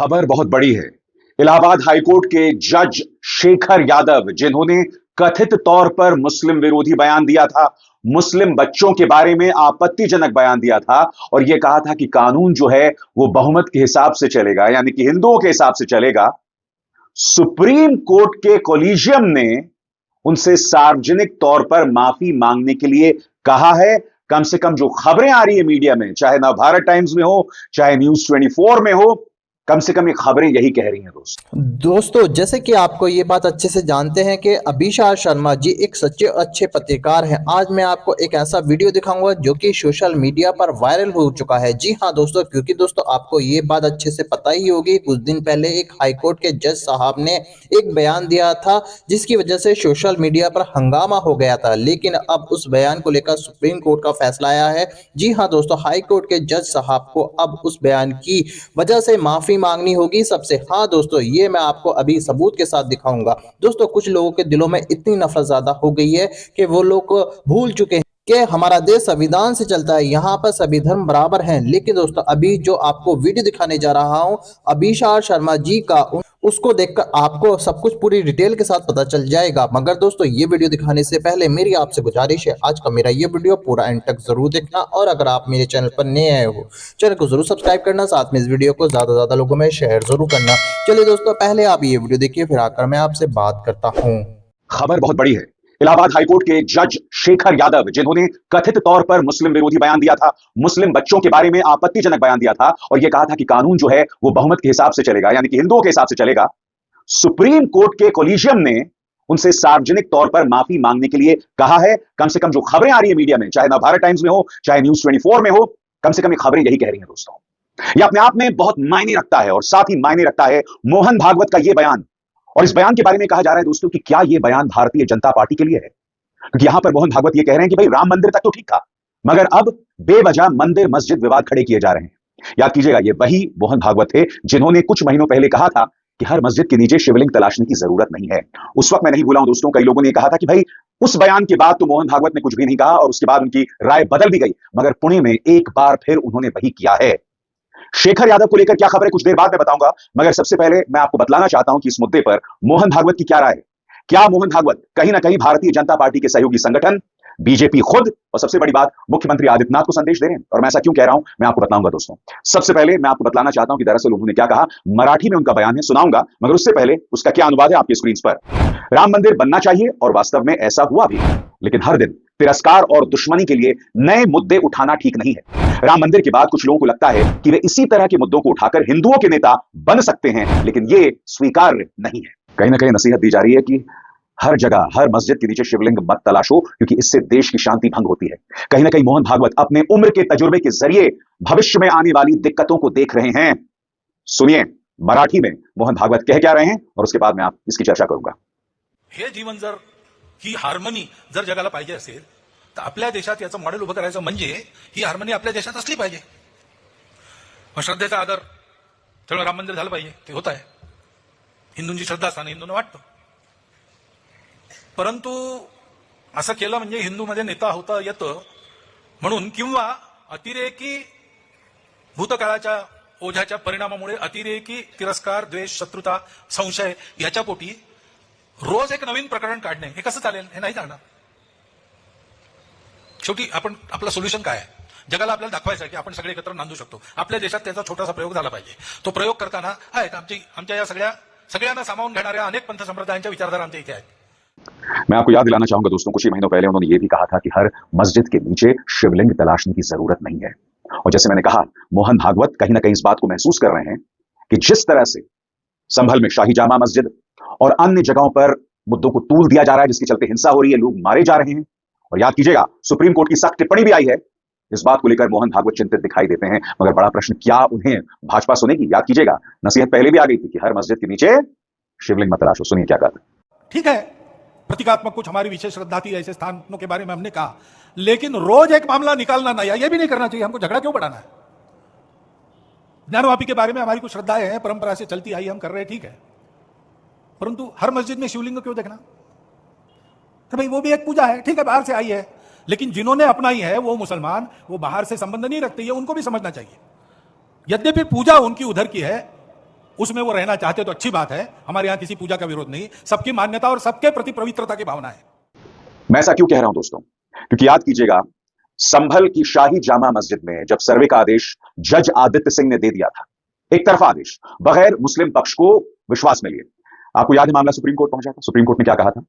खबर बहुत बड़ी है। इलाहाबाद हाईकोर्ट के जज शेखर यादव, जिन्होंने कथित तौर पर मुस्लिम विरोधी बयान दिया था, मुस्लिम बच्चों के बारे में आपत्तिजनक बयान दिया था और यह कहा था कि कानून जो है वो बहुमत के हिसाब से चलेगा, यानी कि हिंदुओं के हिसाब से चलेगा। सुप्रीम कोर्ट के कॉलेजियम ने उनसे सार्वजनिक तौर पर माफी मांगने के लिए कहा है। कम से कम जो खबरें आ रही है मीडिया में, चाहे नवभारत टाइम्स में हो, चाहे न्यूज 24 में हो, कम से कम ये खबरें यही कह रही हैं दोस्तों जैसे कि आपको ये बात अच्छे से जानते हैं कि अभिषा शर्मा जी एक सच्चे अच्छे पत्रकार हैं। आज मैं आपको एक ऐसा वीडियो दिखाऊंगा जो कि सोशल मीडिया पर वायरल हो चुका है। जी हाँ दोस्तों, क्योंकि दोस्तों आपको ये बात अच्छे से पता ही होगी, कुछ दिन पहले एक हाईकोर्ट के जज साहब ने एक बयान दिया था जिसकी वजह से सोशल मीडिया पर हंगामा हो गया था। लेकिन अब उस बयान को लेकर सुप्रीम कोर्ट का फैसला आया है। जी हाँ दोस्तों, हाईकोर्ट के जज साहब को अब उस बयान की वजह से माफी मांगनी होगी सबसे। हाँ दोस्तों, ये मैं आपको अभी सबूत के साथ दिखाऊंगा। दोस्तों कुछ लोगों के दिलों में इतनी नफरत ज्यादा हो गई है कि वो लोग भूल चुके हैं कि हमारा देश संविधान से चलता है, यहाँ पर सभी धर्म बराबर हैं। लेकिन दोस्तों अभी जो आपको वीडियो दिखाने जा रहा हूँ अभिषा शर्मा जी का, उसको देखकर आपको सब कुछ पूरी डिटेल के साथ पता चल जाएगा। मगर दोस्तों ये वीडियो दिखाने से पहले मेरी आपसे गुजारिश है, आज का मेरा ये वीडियो पूरा एंड तक जरूर देखना और अगर आप मेरे चैनल पर नए आए हो चैनल को जरूर सब्सक्राइब करना, साथ में इस वीडियो को ज्यादा से ज्यादा लोगों में शेयर जरूर करना। चलिए दोस्तों, पहले आप ये वीडियो देखिए, फिर आकर मैं आपसे बात करता हूँ। खबर बहुत बड़ी है। इलाहाबाद हाईकोर्ट के जज शेखर यादव, जिन्होंने कथित तौर पर मुस्लिम विरोधी बयान दिया था, मुस्लिम बच्चों के बारे में आपत्तिजनक बयान दिया था और यह कहा था कि कानून जो है वो बहुमत के हिसाब से चलेगा, यानी कि हिंदुओं के हिसाब से चलेगा। सुप्रीम कोर्ट के कॉलेजियम ने उनसे सार्वजनिक तौर पर माफी मांगने के लिए कहा है। कम से कम जो खबरें आ रही है मीडिया में, चाहे नवभारत टाइम्स में हो, चाहे न्यूज 24 में हो, कम से कम ये खबरें यही कह रही हैं दोस्तों। यह अपने आप में बहुत मायने रखता है और साथ ही मायने रखता है मोहन भागवत का यह बयान। और इस बयान के बारे में कहा जा रहा है दोस्तों कि क्या यह बयान भारतीय जनता पार्टी के लिए है, क्योंकि यहां पर मोहन भागवत यह कह रहे हैं कि भाई राम मंदिर तक तो ठीक था, मगर अब बेवजह मंदिर मस्जिद विवाद खड़े किए जा रहे हैं। याद कीजिएगा, ये वही मोहन भागवत थे जिन्होंने कुछ महीनों पहले कहा था कि हर मस्जिद के नीचे शिवलिंग तलाशने की जरूरत नहीं है। उस वक्त मैं नहीं भूला हूं दोस्तों, कई लोगों ने कहा था कि भाई उस बयान के बाद तो मोहन भागवत ने कुछ भी नहीं कहा और उसके बाद उनकी राय बदल भी गई, मगर पुणे में एक बार फिर उन्होंने वही किया है। शेखर यादव को लेकर क्या खबर है कुछ देर बाद मैं बताऊंगा, मगर सबसे पहले मैं आपको बतलाना चाहता हूं कि इस मुद्दे पर मोहन भागवत की क्या राय है। क्या मोहन भागवत कहीं ना कहीं भारतीय जनता पार्टी के सहयोगी संगठन बीजेपी खुद और सबसे बड़ी बात मुख्यमंत्री आदित्यनाथ को संदेश दे रहे हैं? और मैं ऐसा क्यों कह रहा हूं मैं आपको बताऊंगा दोस्तों। सबसे पहले मैं आपको बतलाना चाहता हूं कि दरअसल उन्होंने क्या कहा। मराठी में उनका बयान है, सुनाऊंगा, मगर उससे पहले उसका क्या अनुवाद है आपकी स्क्रीन पर। राम मंदिर बनना चाहिए और वास्तव में ऐसा हुआ भी, लेकिन हर दिन तिरस्कार और दुश्मनी के लिए नए मुद्दे उठाना ठीक नहीं है। राम मंदिर के बाद कुछ लोगों को लगता है कि वे इसी तरह के मुद्दों को उठाकर हिंदुओं के नेता बन सकते हैं, लेकिन ये स्वीकार्य नहीं है। कहीं ना कहीं नसीहत दी जा रही है कि हर जगह हर मस्जिद के नीचे शिवलिंग मत तलाशो, क्योंकि इससे देश की शांति भंग होती है। कहीं ना कहीं मोहन भागवत अपने उम्र के तजुर्बे के जरिए भविष्य में आने वाली दिक्कतों को देख रहे हैं। सुनिए मराठी में मोहन भागवत कह क्या रहे हैं और उसके बाद मैं आप इसकी चर्चा करूंगा। हे जीवन जर ही हार्मनी जर जगाला पाहिजे असेल तर आपल्या देशात याचं मॉडेल उभं करायचं म्हणजे ही हार्मनी आपल्या देशात असली पाहिजे। श्रद्धेचा आदर तेवढं राम मंदिर झालं पाहिजे, ते होत आहे। हिंदूंची श्रद्धास्थान हिंदूंना वाटतं, परंतु असं केलं म्हणजे हिंदूमध्ये नेता होता येतं म्हणून किंवा अतिरेकी भूतकाळाच्या ओझ्याच्या परिणामामुळे अतिरेकी तिरस्कार, द्वेष, शत्रुता, संशय याच्या पोटी रोज एक नवीन प्रकरण काढणे हे कसं चालेल? हे नाही चालणार। शेवटी आपण आपलं सोल्युशन काय आहे? जगाला आपल्याला दाखवायचं आहे की आपण सगळे एकत्र नांदू शकतो। आपल्या देशात त्याचा छोटासा प्रयोग झाला पाहिजे। तो प्रयोग करताना आहेत आमच्या या सगळ्यांना सामावून घेणाऱ्या अनेक पंथ संप्रदायांच्या विचारधारा आमच्या इथे आहेत। मैं आपको याद दिलाना चाहूंगा दोस्तों, कुछ ही महीनों पहले उन्होंने ये भी कहा था कि हर मस्जिद के नीचे शिवलिंग तलाशने की जरूरत नहीं है। और जैसे मैंने कहा, मोहन भागवत कहीं ना कहीं इस बात को महसूस कर रहे हैं कि जिस तरह से संभल में शाही जामा मस्जिद और अन्य जगहों पर मुद्दों को तूल दिया जा रहा है, जिसके चलते हिंसा हो रही है, लोग मारे जा रहे हैं। और याद कीजिएगा, सुप्रीम कोर्ट की सख्त टिप्पणी भी आई है। इस बात को लेकर मोहन भागवत चिंतित दिखाई देते हैं, मगर बड़ा प्रश्न, क्या उन्हें भाजपा सुनेगी? याद कीजिएगा, नसीहत पहले भी आ गई थी कि हर मस्जिद के नीचे शिवलिंग मत तलाशो। सुनिए क्या कहते हैं। ठीक है, प्रतीकात्मक कुछ हमारी विशेष श्रद्धा थी, ऐसे स्थानों के बारे में हमने कहा, लेकिन रोज एक मामला निकालना नहीं, ये भी नहीं करना चाहिए। हमको झगड़ा क्यों बढ़ाना है? ज्ञानवापी के बारे में हमारी कुछ श्रद्धाएं हैं, परंपरा से चलती आई, हम कर रहे हैं, ठीक है, परंतु हर मस्जिद में शिवलिंग क्यों देखना? तो भाई वो भी एक पूजा है, ठीक है, बाहर से आई है, लेकिन जिन्होंने अपनाई है वो मुसलमान, वो बाहर से संबंध नहीं रखते, ये उनको भी समझना चाहिए। यद्यपि पूजा उनकी उधर की है, उसमें वो रहना चाहते तो अच्छी बात है, हमारे यहां किसी पूजा का विरोध नहीं, सबकी मान्यता और सबके प्रति पवित्रता की भावना है। मैं ऐसा क्यों कह रहा हूं दोस्तों? क्योंकि याद कीजिएगा, संभल की शाही जामा मस्जिद में जब सर्वे का आदेश जज आदित्य सिंह ने दे दिया था, एक तरफा आदेश, बगैर मुस्लिम पक्ष को विश्वास में लिए, आपको याद है मामला सुप्रीम कोर्ट पहुंचा था। सुप्रीम कोर्ट ने क्या कहा था?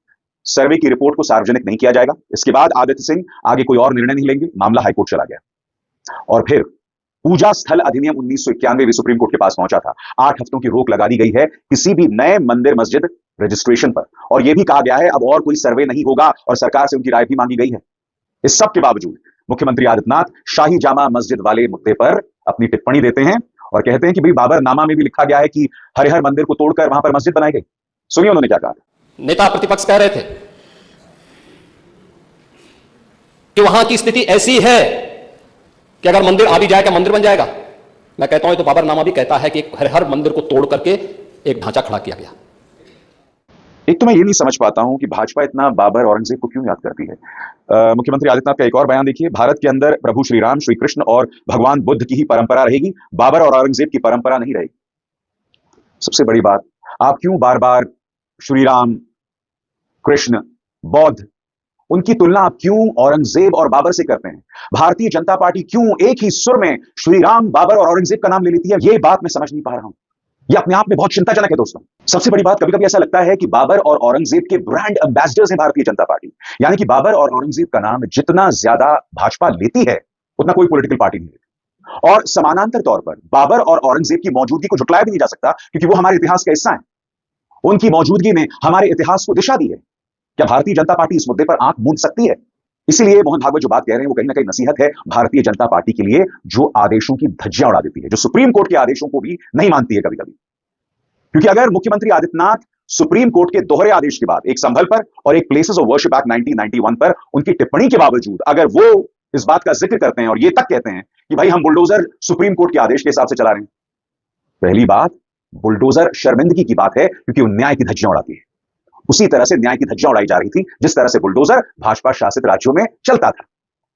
सर्वे की रिपोर्ट को सार्वजनिक नहीं किया जाएगा। इसके बाद आदित्य सिंह आगे कोई और निर्णय नहीं लेंगे, मामला हाईकोर्ट चला गया। और फिर पूजा स्थल अधिनियम 1991 भी सुप्रीम कोर्ट के पास पहुंचा था। 8 हफ्तों की रोक लगा दी गई है किसी भी नए मंदिर मस्जिद रजिस्ट्रेशन पर, और यह भी कहा गया है अब और कोई सर्वे नहीं होगा, और सरकार से उनकी राय भी मांगी गई है। इस सब के बावजूद मुख्यमंत्री आदित्यनाथ शाही जामा मस्जिद वाले मुद्दे पर अपनी टिप्पणी देते हैं और कहते हैं कि भाई बाबरनामा में भी लिखा गया है कि हरिहर मंदिर को तोड़कर वहां पर मस्जिद बनाई गई। सुनिए उन्होंने क्या कहा। नेता प्रतिपक्ष कह रहे थे कि वहां की स्थिति ऐसी है कि अगर मंदिर आ भी जाए क्या मंदिर बन जाएगा। मैं कहता हूं तो बाबरनामा भी कहता है कि हर मंदिर को तोड़ करके एक ढांचा खड़ा किया गया। एक तो मैं ये नहीं समझ पाता हूं कि भाजपा इतना बाबर औरंगजेब को क्यों याद करती है। मुख्यमंत्री आदित्यनाथ का एक और बयान देखिए, भारत के अंदर प्रभु श्री राम, श्री कृष्ण और भगवान बुद्ध की ही परंपरा रहेगी, बाबर और औरंगजेब की परंपरा नहीं रहेगी। सबसे बड़ी बात, आप क्यों बार बार श्री राम, कृष्ण, बौद्ध, उनकी तुलना आप क्यों औरंगजेब और बाबर से करते हैं? भारतीय जनता पार्टी क्यों एक ही सुर में श्री राम, बाबर और औरंगजेब का नाम ले लेती है? यह बात मैं समझ नहीं पा रहा हूं। यह अपने आप में बहुत चिंताजनक है दोस्तों। सबसे बड़ी बात, कभी कभी ऐसा लगता है कि बाबर और औरंगजेब के ब्रांड एम्बेसडर्स हैं भारतीय जनता पार्टी। यानी कि बाबर और औरंगजेब का नाम जितना ज्यादा भाजपा लेती है उतना कोई पॉलिटिकल पार्टी नहीं लेती। और समानांतर तौर पर बाबर और औरंगजेब की मौजूदगी को झुटलाया भी नहीं जा सकता, क्योंकि वो हमारे इतिहास का हिस्सा है। उनकी मौजूदगी ने हमारे इतिहास को दिशा दी है। क्या भारतीय जनता पार्टी इस मुद्दे पर आंख मूंद सकती है? इसीलिए मोहन भागवत जो बात कह रहे हैं वो कहीं ना कहीं नसीहत है भारतीय जनता पार्टी के लिए, जो आदेशों की धज्जियां उड़ा देती है, जो सुप्रीम कोर्ट के आदेशों को भी नहीं मानती है कभी कभी। क्योंकि अगर मुख्यमंत्री आदित्यनाथ सुप्रीम कोर्ट के दोहरे आदेश के बाद, एक संभल पर और एक प्लेसेस ऑफ वर्शिप एक्ट 1991 पर उनकी टिप्पणी के बावजूद अगर वो इस बात का जिक्र करते हैं और ये तक कहते हैं कि भाई हम बुलडोजर सुप्रीम कोर्ट के आदेश के हिसाब से चला रहे हैं, पहली बात, बुलडोजर शर्मिंदगी की बात है, क्योंकि वो न्याय की धज्जियां उड़ाती है। उसी तरह से न्याय की धज्जियां उड़ाई जा रही थी जिस तरह से बुलडोजर भाजपा शासित राज्यों में चलता था,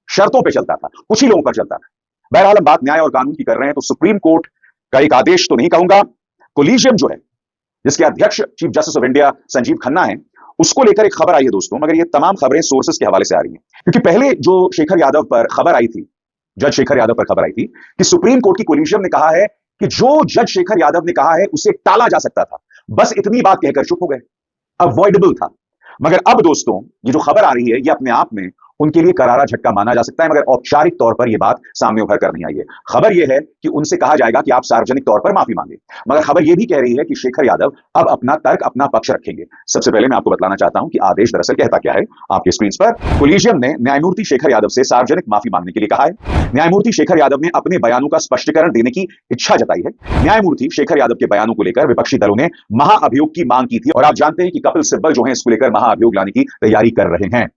शर्तों पे चलता था, कुछ ही लोगों पर चलता था। बहरहाल हम बात न्याय और कानून की कर रहे हैं, तो सुप्रीम कोर्ट का एक आदेश तो नहीं कहूंगा, कोलिजियम जो है जिसके अध्यक्ष chief justice of India Sanjeev Khanna है, उसको लेकर एक खबर आई है दोस्तों, मगर ये तमाम खबरें सोर्सेस के हवाले से आ रही हैं। क्योंकि पहले जो शेखर यादव पर खबर आई थी, जज शेखर यादव पर खबर आई थी कि सुप्रीम कोर्ट की कोलिजियम ने कहा है कि जो जज शेखर यादव ने कहा है उसे टाला जा सकता था, बस इतनी बात कहकर चुप हो गए, अवॉइडेबल था। मगर अब दोस्तों ये जो खबर आ रही है ये अपने आप में उनके लिए करारा झटका माना जा सकता है, मगर औपचारिक तौर पर यह बात सामने उभर कर नहीं आई है। खबर यह है कि उनसे कहा जाएगा कि आप सार्वजनिक तौर पर माफी मांगे, मगर खबर यह भी कह रही है कि शेखर यादव अब अपना तर्क, अपना पक्ष रखेंगे। सबसे पहले मैं आपको बताना चाहता हूं कि आदेश दरअसल कहता क्या है। आपके स्क्रीन पर कोलिजियम ने न्यायमूर्ति शेखर यादव से सार्वजनिक माफी मांगने के लिए कहा है। न्यायमूर्ति शेखर यादव ने अपने बयानों का स्पष्टीकरण देने की इच्छा जताई है। न्यायमूर्ति शेखर यादव के बयानों को लेकर विपक्षी दलों ने महाअभियोग की मांग की थी, और आप जानते हैं कि कपिल सिब्बल जो है इसको लेकर महाअभियोग लाने की तैयारी कर रहे हैं।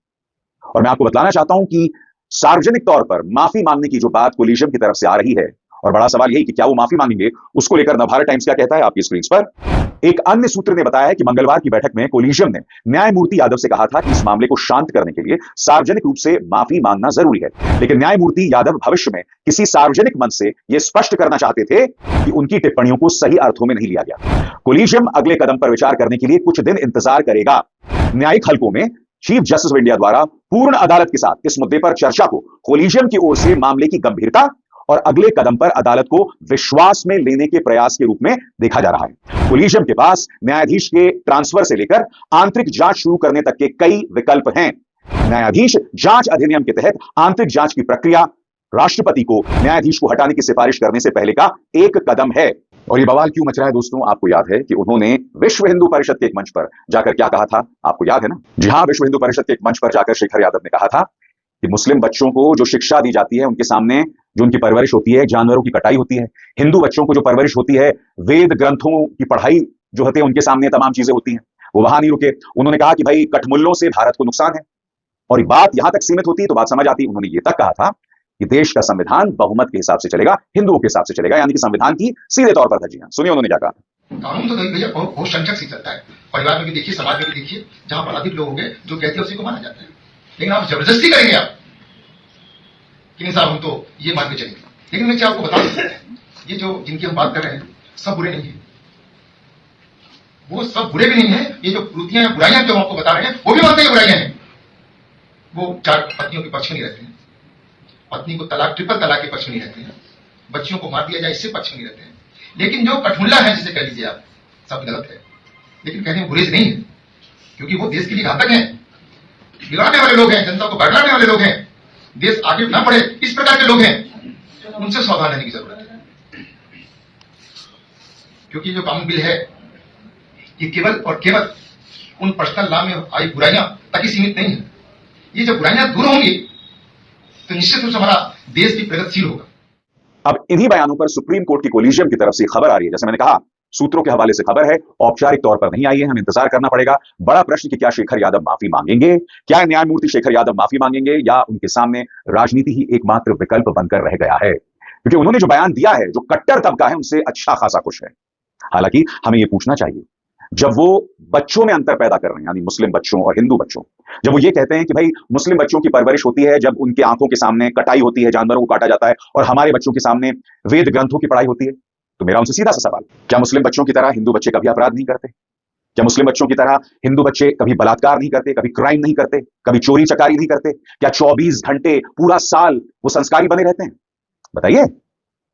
और मैं आपको बताना चाहता हूं कि सार्वजनिक तौर पर माफी मांगने की जो बात कोलिजियम की तरफ से आ रही है, और बड़ा सवाल यही कि क्या वो माफी मांगेंगे, उसको लेकर नवभारत टाइम्स क्या कहता है आपकी स्क्रीन पर। एक अन्य सूत्र ने बताया है कि मंगलवार की बैठक में कोलिजियम ने न्यायमूर्ति यादव से कहा था कि इस मामले को शांत करने के लिए सार्वजनिक रूप से माफी मांगना जरूरी है, लेकिन न्यायमूर्ति यादव भविष्य में किसी सार्वजनिक मंच से यह स्पष्ट करना चाहते थे कि उनकी टिप्पणियों को सही अर्थों में नहीं लिया गया। कोलिजियम अगले कदम पर विचार करने के लिए कुछ दिन इंतजार करेगा। न्यायिक हलकों में चीफ जस्टिस ऑफ इंडिया द्वारा पूर्ण अदालत के साथ इस मुद्दे पर चर्चा को कोलिजियम की ओर से मामले की गंभीरता और अगले कदम पर अदालत को विश्वास में लेने के प्रयास के रूप में देखा जा रहा है। कोलिजियम के पास न्यायाधीश के ट्रांसफर से लेकर आंतरिक जांच शुरू करने तक के कई विकल्प हैं। न्यायाधीश जांच अधिनियम के तहत आंतरिक जांच की प्रक्रिया राष्ट्रपति को न्यायाधीश को हटाने की सिफारिश करने से पहले का एक कदम है। और ये बवाल क्यों मच रहा है दोस्तों? आपको याद है कि उन्होंने विश्व हिंदू परिषद के एक मंच पर जाकर क्या कहा था? आपको याद है ना? जी हां, विश्व हिंदू परिषद के एक मंच पर जाकर शेखर यादव ने कहा था कि मुस्लिम बच्चों को जो शिक्षा दी जाती है, उनके सामने जो उनकी परवरिश होती है, जानवरों की कटाई होती है। हिंदू बच्चों को जो परवरिश होती है, वेद ग्रंथों की पढ़ाई जो होती है, उनके सामने तमाम चीजें होती हैं। वो वहां नहीं रुके, उन्होंने कहा कि भाई कठमुल्लों से भारत को नुकसान है, और बात यहां तक सीमित होती है तो बात समझ आती। उन्होंने ये तक कहा था कि देश का संविधान बहुमत के हिसाब से चलेगा, हिंदुओं के हिसाब से चलेगा, यानी कि संविधान की सीधे तौर पर धज्जियां। सुनिए उन्होंने क्या कहा। कानून तो भैया बहुत संचक से चलता है, परिवार में भी देखिए, समाज में भी देखिए, जहां पर अधिक लोग होंगे जो कहते हैं उसी को माना जाता है। लेकिन आप जबरदस्ती करेंगे आप कि नहीं साहब हम तो ये मान के चलेंगे। लेकिन मैं आपको बता दूं, ये जो जिनकी हम बात कर रहे हैं सब बुरे नहीं है, वो सब बुरे भी नहीं है। ये जो कुरीतियां या बुराइयां जो हम आपको बता रहे हैं वो भी मानते हैं बुराइयां हैं। वो चार पत्नियों के पक्ष में नहीं रहते हैं, पत्नी को तलाक ट्रिपल तलाक के पक्ष में नहीं रहते हैं, बच्चियों को मार दिया जाए इससे पक्ष में नहीं रहते हैं। लेकिन जो कठमुल्ला है जिसे कह लीजिए आप, सब गलत है, लेकिन कहने में बुरे से नहीं है, क्योंकि वो देश के लिए घातक है, बिगाड़ने वाले लोग हैं, जनता को भड़काने वाले लोग हैं, देश आगे ना बढ़े इस प्रकार के लोग हैं, उनसे सावधान रहने की जरूरत है। क्योंकि जो कानून बिल है ये केवल और केवल उन पर्सनल लॉ में आई बुराइयां तक ही सीमित नहीं है। ये जब बुराइयां दूर होंगी तो निश्चित रूप से हमारा देश भी प्रगतिशील होगा। अब इन्हीं बयानों पर सुप्रीम कोर्ट की कोलिजियम की तरफ से खबर आ रही है। जैसे मैंने कहा, सूत्रों के हवाले से खबर है, औपचारिक तौर पर नहीं आई है, हमें इंतजार करना पड़ेगा। बड़ा प्रश्न कि क्या शेखर यादव माफी मांगेंगे, क्या न्यायमूर्ति शेखर यादव माफी मांगेंगे, या उनके सामने राजनीति ही एकमात्र विकल्प बनकर रह गया है। क्योंकि उन्होंने जो बयान दिया है, जो कट्टर तबका है उनसे अच्छा खासा खुश है। हालांकि हमें यह पूछना चाहिए, जब वो बच्चों में अंतर पैदा कर रहे हैं, यानी मुस्लिम बच्चों और हिंदू बच्चों, जब वो ये कहते हैं कि भाई मुस्लिम बच्चों की परवरिश होती है जब उनके आंखों के सामने कटाई होती है, जानवरों को काटा जाता है, और हमारे बच्चों के सामने वेद ग्रंथों की पढ़ाई होती है, तो मेरा उनसे सीधा सा सवाल, क्या मुस्लिम बच्चों की तरह हिंदू बच्चे कभी अपराध नहीं करते? क्या मुस्लिम बच्चों की तरह हिंदू बच्चे कभी बलात्कार नहीं करते, कभी क्राइम नहीं करते, कभी चोरी चकारी नहीं करते? क्या 24 घंटे पूरा साल वो संस्कारी बने रहते हैं? बताइए।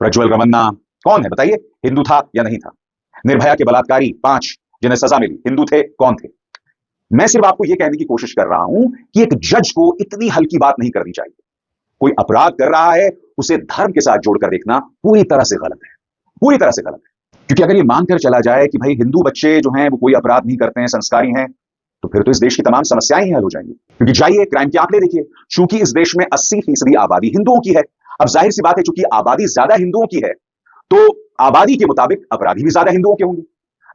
प्रज्वल रमन्ना कौन है बताइए, हिंदू था या नहीं था? निर्भया के बलात्कारी 5 जिन्हें सजा मिली, हिंदू थे, कौन थे? मैं सिर्फ आपको यह कहने की कोशिश कर रहा हूं कि एक जज को इतनी हल्की बात नहीं करनी चाहिए। कोई अपराध कर रहा है, उसे धर्म के साथ जोड़कर देखना पूरी तरह से गलत है, पूरी तरह से गलत है। क्योंकि अगर ये मानकर चला जाए कि भाई हिंदू बच्चे जो हैं वो कोई अपराध नहीं करते हैं, संस्कारी हैं, तो फिर तो इस देश की तमाम समस्याएं ही हल हो जाएंगी। क्योंकि जाइए क्राइम के आंकड़े देखिए, चूंकि इस देश में 80% आबादी हिंदुओं की है, अब जाहिर सी बात है चूंकि आबादी ज्यादा हिंदुओं की है, तो आबादी के मुताबिक अपराधी भी ज्यादा हिंदुओं के होंगे।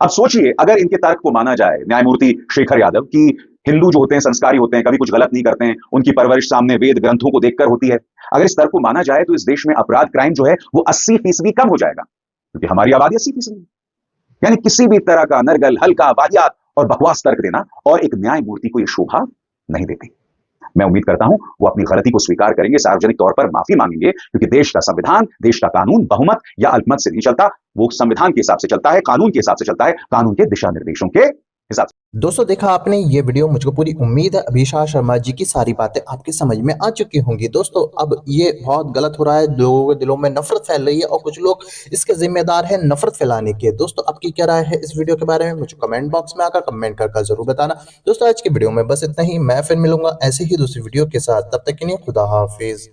अब सोचिए, अगर इनके तर्क को माना जाए, न्यायमूर्ति शेखर यादव की हिंदू जो होते हैं संस्कारी होते हैं, कभी कुछ गलत नहीं करते हैं, उनकी परवरिश सामने वेद ग्रंथों को देखकर होती है, अगर इस तर्क को माना जाए तो इस देश में अपराध क्राइम जो है वो 80% कम हो जाएगा, क्योंकि हमारी आबादी 80% है। यानी किसी भी तरह का नरगल, हल्का, वाहियात और बकवास तर्क देना और एक न्यायमूर्ति को यह शोभा नहीं देती। मैं उम्मीद करता हूं वो अपनी गलती को स्वीकार करेंगे, सार्वजनिक तौर पर माफी मांगेंगे, क्योंकि देश का संविधान, देश का कानून बहुमत या अल्पमत से नहीं चलता, वो संविधान के हिसाब से चलता है, कानून के हिसाब से चलता है, कानून के दिशा निर्देशों के हिसाब से। दोस्तों देखा आपने ये वीडियो, मुझको पूरी उम्मीद है अभिषा शर्मा जी की सारी बातें आपकी समझ में आ चुकी होंगी। दोस्तों अब ये बहुत गलत हो रहा है, लोगों के दिलों में नफरत फैल रही है और कुछ लोग इसके जिम्मेदार हैं नफरत फैलाने के। दोस्तों आपकी क्या राय है इस वीडियो के बारे में, मुझे कमेंट बॉक्स में आकर कमेंट कर जरूर बताना। दोस्तों आज की वीडियो में बस इतना ही, मैं फिर मिलूंगा ऐसे ही दूसरी वीडियो के साथ, तब तक के लिए खुदा हाफिज।